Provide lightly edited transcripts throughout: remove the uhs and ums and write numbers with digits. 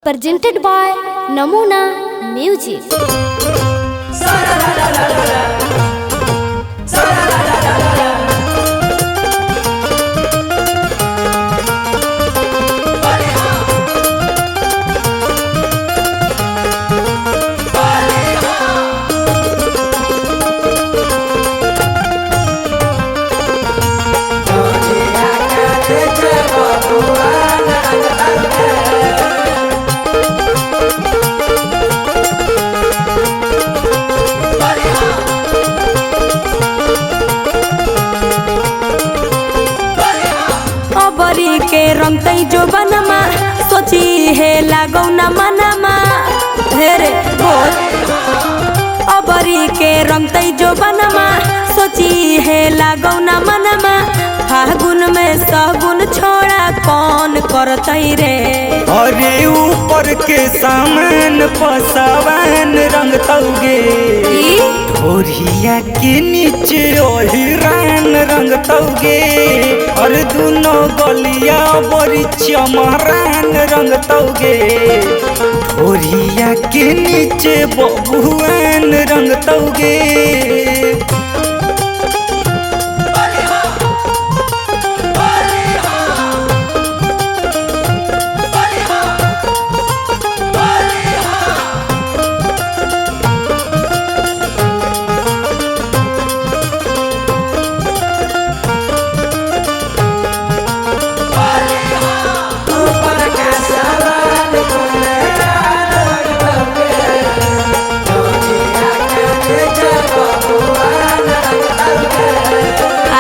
Presented by Namuna Music. अबरी के रंगतई जो बनमा सोची है लागौ न मनमा हेरे बोल। अबरी के रंगतई जो बनमा सोची है लागौ न मनमा फागुन में सगुन छोड़ा कौन करतई रे। अरे ऊपर के सामान पसावन रंग तौगे ढोरिया के नीचे ओहिरान रंग तौगे और दोनों गलिया बड़ी चमरान रंग तौगे ढोरिया के नीचे बबुआन रंग तौगे।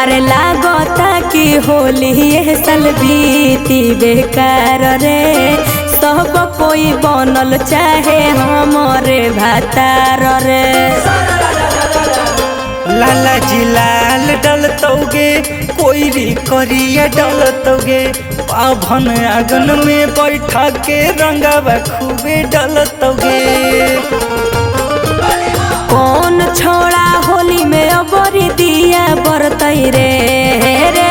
अरे लागता कि होली ये साल बीती बेकार रे सब कोई बनल चाहे हमरे भातार रे। लाला जी लाल डलतौगे कोईरी करिया डलतौगे पाभन आंगन में बैठा के रंगावा खूबे डलतौगे। कौन छोड़ा होली में अबरी दिया बरतई रे रे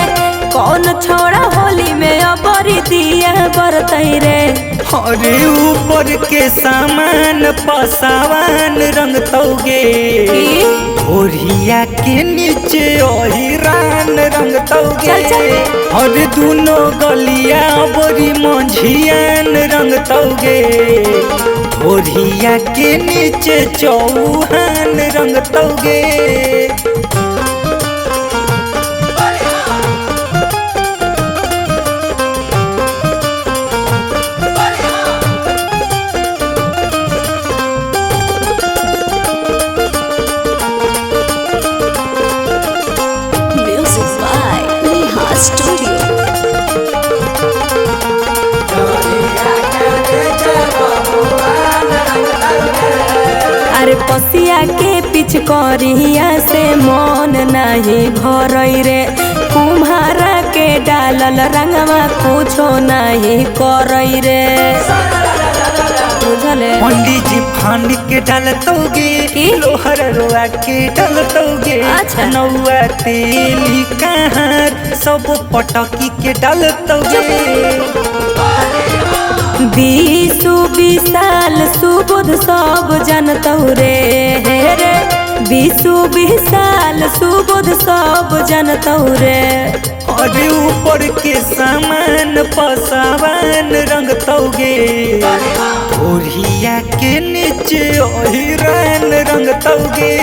कौन छोड़ा होली में अबरी दिया बरतई रे। अरे ऊपर के सामान पसावन रंग तौगे ढोरिया के नीचे ओहिरान रंग तौगे और दोनों गलिया बड़ी मंझियान रंग तौगे ढोरिया के नीचे चौहान रंग तौगे। Music by Neha Studio. अरे पसिया के पिछ करिया से मन नहीं भरई रे कुम्हारा के डालल रंगवा कुछो नहीं करई रे बुझले। पंडित जी फांड के डालतौगे लोहर रोआ के डालतौगे अच्छा। नौआ तेली कहाँ सब पटकी के डालतौगे। बीसु विशाल सुबुध सब जनतौ रे रे बीसु विशाल सुबुध सब जनतौ रे। अरे ऊपर के सामान पसावन रंग तौगे ढोरिया के नीचे ओहिरान रंग तौगे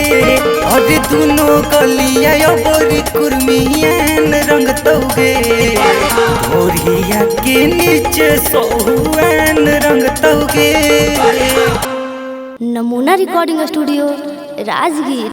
और दोनों गलिया बड़ी कुर्मियान रंग तौगे ढोरिया के नीचे सोहुआन रंग तौगे। नमूना रिकॉर्डिंग स्टूडियो राजगीर।